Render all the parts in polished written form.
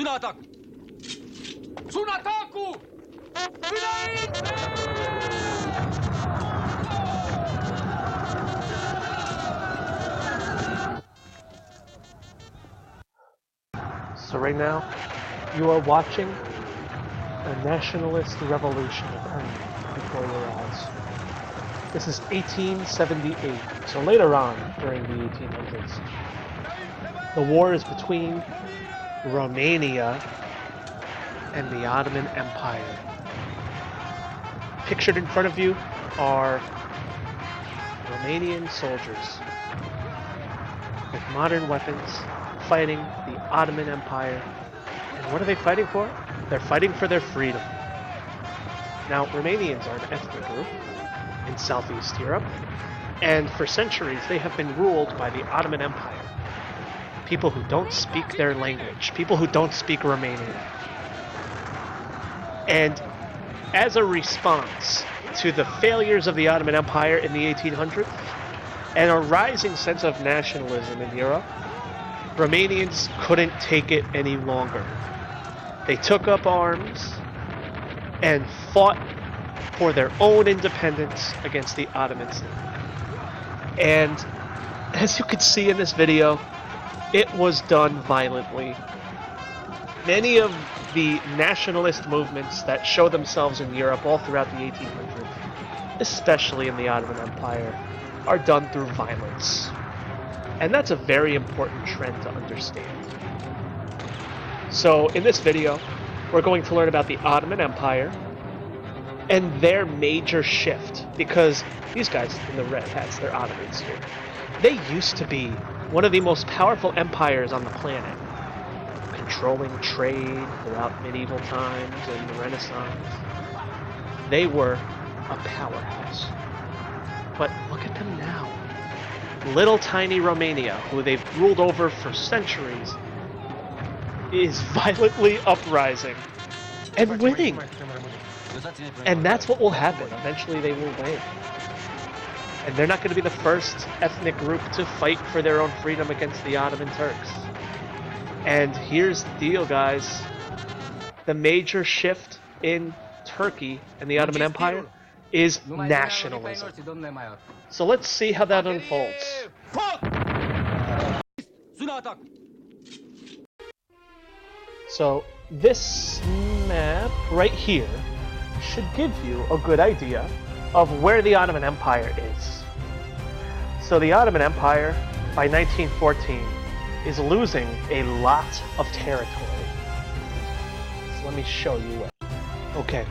Sunatak! Sunataku! So right now, you are watching a nationalist revolution occurring before your eyes. This is 1878, so later on during the 1800s. The war is between Romania and the Ottoman Empire. Pictured in front of you are Romanian soldiers with modern weapons fighting the Ottoman Empire. And what are they fighting for? They're fighting for their freedom. Now, Romanians are an ethnic group in Southeast Europe, and for centuries they have been ruled by the Ottoman Empire. People who don't speak their language, people who don't speak Romanian. And as a response to the failures of the Ottoman Empire in the 1800s and a rising sense of nationalism in Europe, Romanians couldn't take it any longer. They took up arms and fought for their own independence against the Ottomans. And as you can see in this video, it was done violently. Many of the nationalist movements that show themselves in Europe all throughout the 1800s, especially in the Ottoman Empire, are done through violence. And that's a very important trend to understand. So in this video, we're going to learn about the Ottoman Empire and their major shift, because these guys in the red hats, they're Ottomans here. They used to be one of the most powerful empires on the planet, controlling trade throughout medieval times and the Renaissance. They were a powerhouse. But look at them now. Little tiny Romania, who they've ruled over for centuries, is violently uprising and winning. And that's what will happen. Eventually they will win. And they're not going to be the first ethnic group to fight for their own freedom against the Ottoman Turks. And here's the deal, guys. The major shift in Turkey and the Ottoman Empire is nationalism. So let's see how that unfolds. So this map right here should give you a good idea of where the Ottoman Empire is. So the Ottoman Empire, by 1914, is losing a lot of territory. So let me show you what. Okay,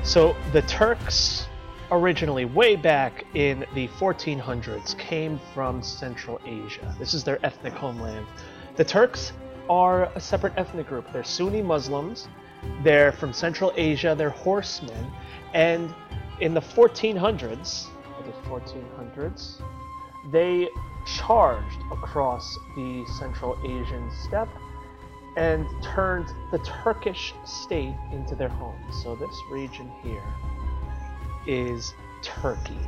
so the Turks originally, way back in the 1400s, came from Central Asia. This is their ethnic homeland. The Turks are a separate ethnic group. They're Sunni Muslims, they're from Central Asia, they're horsemen, and in the 1400s, they charged across the Central Asian steppe and turned the Turkish state into their home. So this region here is Turkey,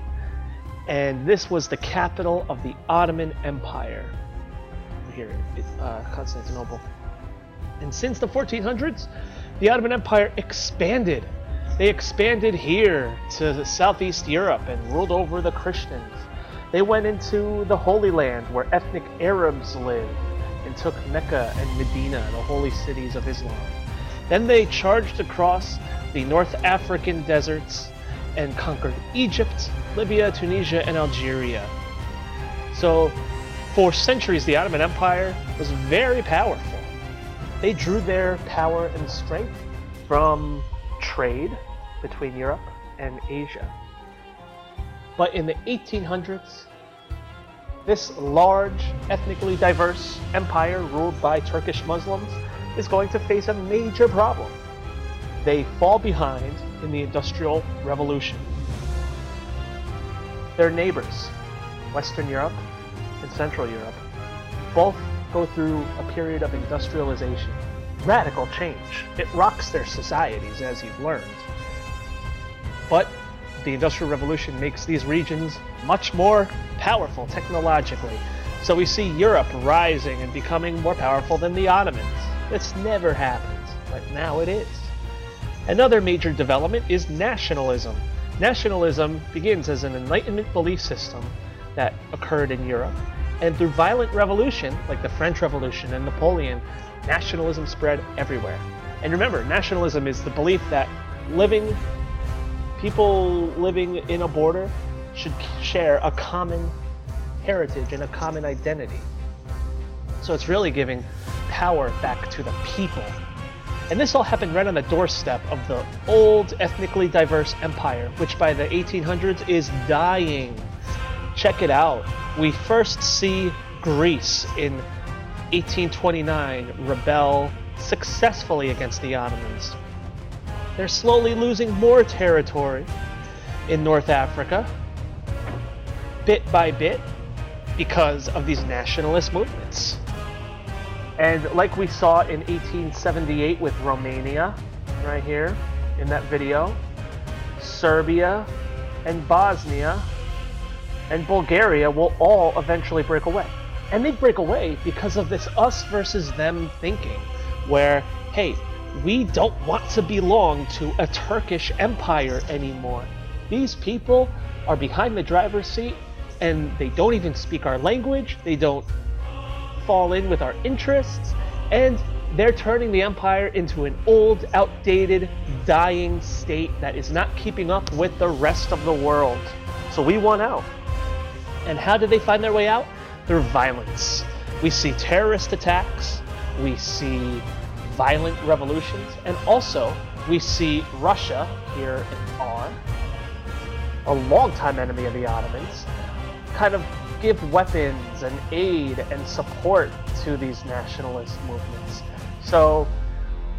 and this was the capital of the Ottoman Empire. Here, Constantinople. And since the 1400s, the Ottoman Empire expanded. They expanded here to Southeast Europe and ruled over the Christians. They went into the Holy Land, where ethnic Arabs lived, and took Mecca and Medina, the holy cities of Islam. Then they charged across the North African deserts and conquered Egypt, Libya, Tunisia, and Algeria. So, for centuries, the Ottoman Empire was very powerful. They drew their power and strength from trade between Europe and Asia. But in the 1800s, this large, ethnically diverse empire ruled by Turkish Muslims is going to face a major problem. They fall behind in the Industrial Revolution. Their neighbors, Western Europe and Central Europe, both go through a period of industrialization. Radical change. It rocks their societies, as you've learned. But the Industrial Revolution makes these regions much more powerful technologically. So we see Europe rising and becoming more powerful than the Ottomans. This never happened, but now it is. Another major development is nationalism. Nationalism begins as an Enlightenment belief system that occurred in Europe, and through violent revolution, like the French Revolution and Napoleon, nationalism spread everywhere. And remember, nationalism is the belief that people living in a border should share a common heritage and a common identity. So it's really giving power back to the people. And this all happened right on the doorstep of the old, ethnically diverse empire, which by the 1800s is dying. Check it out. We first see Greece in 1829 rebel successfully against the Ottomans. They're slowly losing more territory in North Africa, bit by bit, because of these nationalist movements. And like we saw in 1878 with Romania, right here in that video, Serbia and Bosnia and Bulgaria will all eventually break away. And they break away because of this us versus them thinking, where, hey, we don't want to belong to a Turkish empire anymore. These people are behind the driver's seat and they don't even speak our language, they don't fall in with our interests, and they're turning the empire into an old, outdated, dying state that is not keeping up with the rest of the world. So we want out. And how did they find their way out? Through violence. We see terrorist attacks, we see violent revolutions, and also we see Russia, here in R, a longtime enemy of the Ottomans, kind of give weapons and aid and support to these nationalist movements. So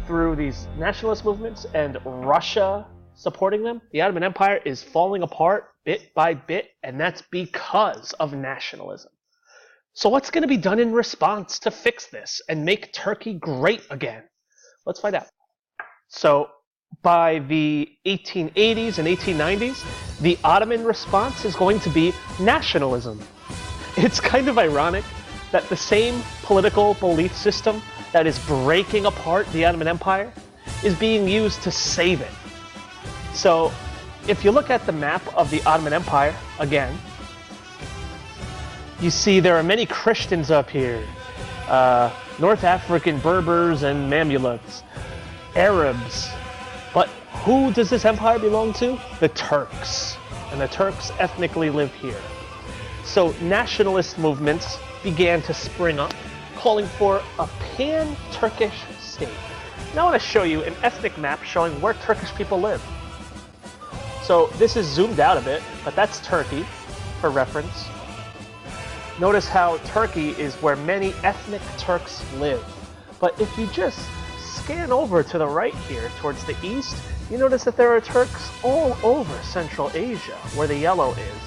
through these nationalist movements and Russia supporting them, the Ottoman Empire is falling apart bit by bit, and that's because of nationalism. So what's going to be done in response to fix this and make Turkey great again? Let's find out. So by the 1880s and 1890s, the Ottoman response is going to be nationalism. It's kind of ironic that the same political belief system that is breaking apart the Ottoman Empire is being used to save it. So if you look at the map of the Ottoman Empire, again, you see there are many Christians up here. North African Berbers and Mamelukes, Arabs. But who does this empire belong to? The Turks. And the Turks ethnically live here. So nationalist movements began to spring up, calling for a pan-Turkish state. Now I want to show you an ethnic map showing where Turkish people live. So this is zoomed out a bit, but that's Turkey, for reference. Notice how Turkey is where many ethnic Turks live. But if you just scan over to the right here, towards the east, you notice that there are Turks all over Central Asia, where the yellow is.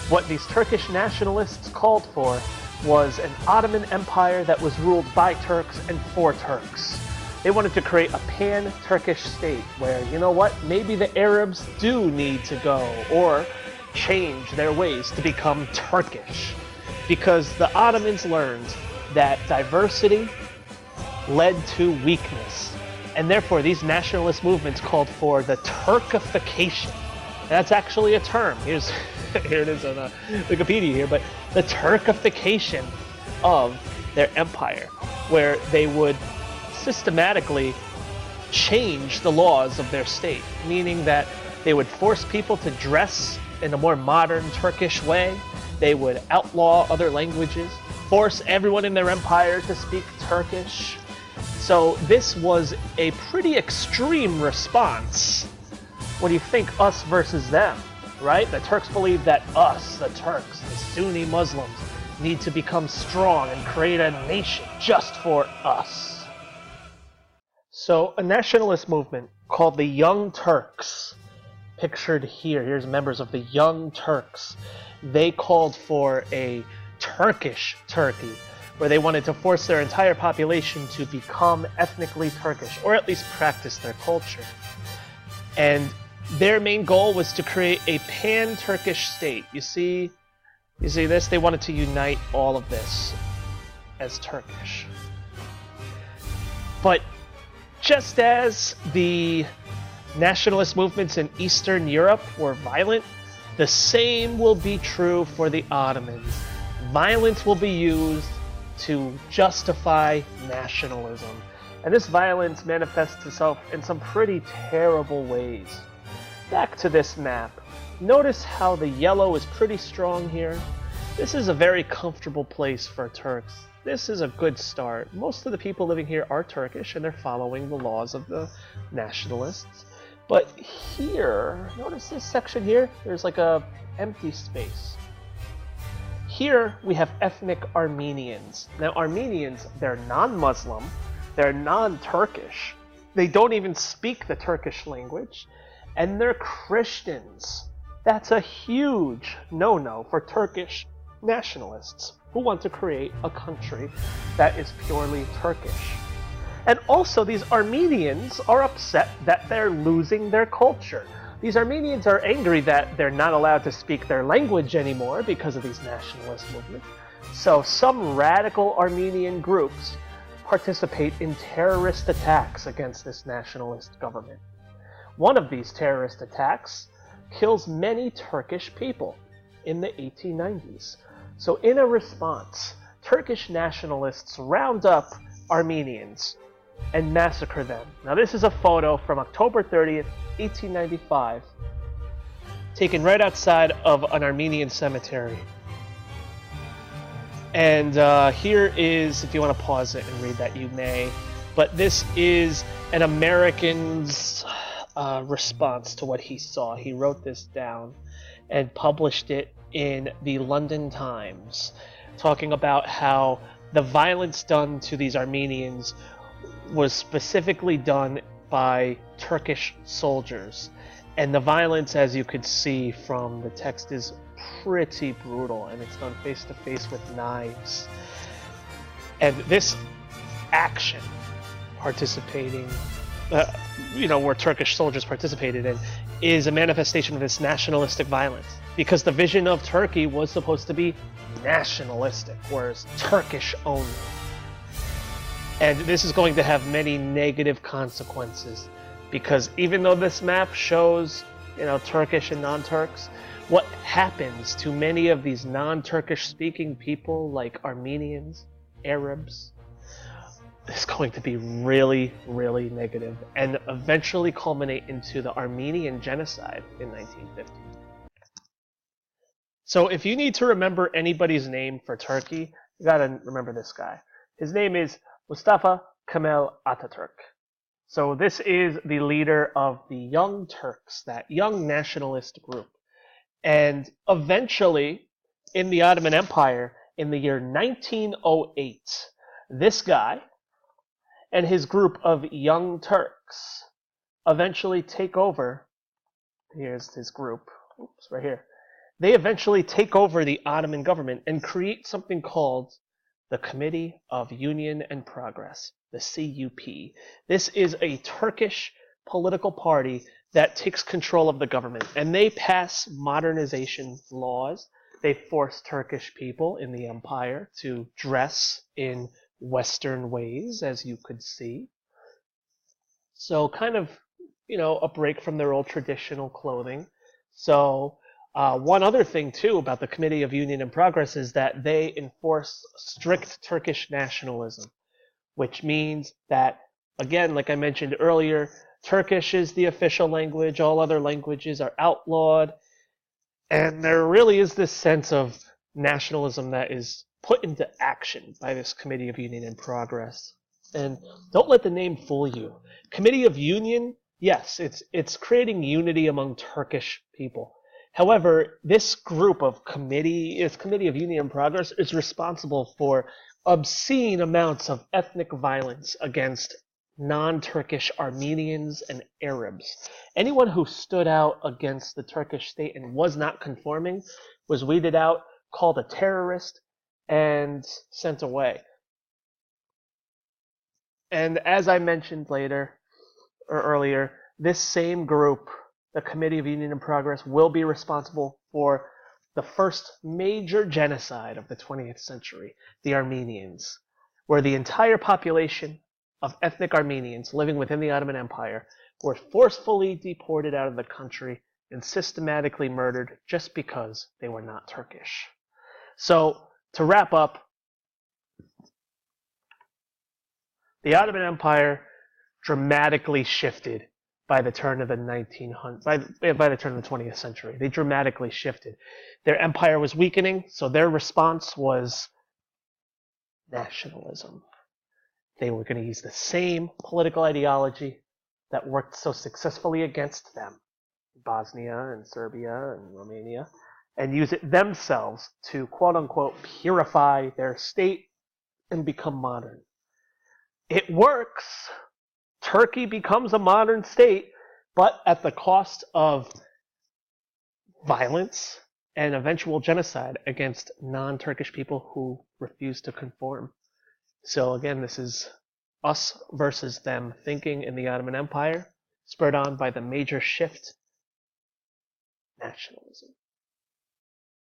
What these Turkish nationalists called for was an Ottoman Empire that was ruled by Turks and for Turks. They wanted to create a pan-Turkish state where, you know what, maybe the Arabs do need to go or change their ways to become Turkish. Because the Ottomans learned that diversity led to weakness. And therefore, these nationalist movements called for the Turkification. That's actually a term. Here it is on Wikipedia here, but the Turkification of their empire, where they would systematically change the laws of their state, meaning that they would force people to dress in a more modern Turkish way, they would outlaw other languages, force everyone in their empire to speak Turkish. So this was a pretty extreme response when you think us versus them, right? The Turks believe that us, the Turks, the Sunni Muslims, need to become strong and create a nation just for us. So a nationalist movement called the Young Turks, pictured here, here's members of the Young Turks, they called for a Turkish Turkey, where they wanted to force their entire population to become ethnically Turkish, or at least practice their culture. And their main goal was to create a pan-Turkish state. You see this? They wanted to unite all of this as Turkish. But just as the nationalist movements in Eastern Europe were violent, the same will be true for the Ottomans. Violence will be used to justify nationalism. And this violence manifests itself in some pretty terrible ways. Back to this map. Notice how the yellow is pretty strong here. This is a very comfortable place for Turks. This is a good start. Most of the people living here are Turkish and they're following the laws of the nationalists. But here, notice this section here, there's like a empty space. Here we have ethnic Armenians. Now Armenians, they're non-Muslim, they're non-Turkish, they don't even speak the Turkish language, and they're Christians. That's a huge no-no for Turkish nationalists who want to create a country that is purely Turkish. And also these Armenians are upset that they're losing their culture. These Armenians are angry that they're not allowed to speak their language anymore because of these nationalist movements. So some radical Armenian groups participate in terrorist attacks against this nationalist government. One of these terrorist attacks kills many Turkish people in the 1890s. So in a response, Turkish nationalists round up Armenians and massacre them. Now this is a photo from October 30th, 1895, taken right outside of an Armenian cemetery. And here is, if you want to pause it and read that, you may. But this is an American's response to what he saw. He wrote this down and published it in the London Times, talking about how the violence done to these Armenians was specifically done by Turkish soldiers. And the violence, as you could see from the text, is pretty brutal, and it's done face to face with knives. And this action participating, where Turkish soldiers participated in, is a manifestation of this nationalistic violence. Because the vision of Turkey was supposed to be nationalistic, whereas Turkish only. And this is going to have many negative consequences, because even though this map shows, Turkish and non-Turks, what happens to many of these non-Turkish speaking people, like Armenians, Arabs, is going to be really, really negative, and eventually culminate into the Armenian genocide in 1950. So if you need to remember anybody's name for Turkey, you gotta remember this guy. His name is Mustafa Kemal Atatürk. So this is the leader of the Young Turks, that young nationalist group. And eventually, in the Ottoman Empire, in the year 1908, this guy and his group of Young Turks eventually take over. Here's his group. Oops, right here. They eventually take over the Ottoman government and create something called the Committee of Union and Progress, the CUP. This is a Turkish political party that takes control of the government, and they pass modernization laws. They force Turkish people in the empire to dress in Western ways, as you could see. So kind of, a break from their old traditional clothing. So one other thing, too, about the Committee of Union and Progress is that they enforce strict Turkish nationalism, which means that, again, like I mentioned earlier, Turkish is the official language, all other languages are outlawed, and there really is this sense of nationalism that is put into action by this Committee of Union and Progress. And don't let the name fool you. Committee of Union, yes, it's creating unity among Turkish people. However, this group of Committee of Union and Progress is responsible for obscene amounts of ethnic violence against non-Turkish Armenians and Arabs. Anyone who stood out against the Turkish state and was not conforming was weeded out, called a terrorist, and sent away. And as I mentioned earlier, this same group, the Committee of Union and Progress, will be responsible for the first major genocide of the 20th century, the Armenians, where the entire population of ethnic Armenians living within the Ottoman Empire were forcefully deported out of the country and systematically murdered just because they were not Turkish. So, to wrap up, the Ottoman Empire dramatically shifted by the turn of the 1900s, by the turn of the 20th century. They dramatically shifted. Their empire was weakening, so their response was nationalism. They were going to use the same political ideology that worked so successfully against them, Bosnia and Serbia and Romania, and use it themselves to quote-unquote purify their state and become modern. It works. Turkey becomes a modern state, but at the cost of violence and eventual genocide against non-Turkish people who refuse to conform. So again, this is us versus them thinking in the Ottoman Empire, spurred on by the major shift, nationalism.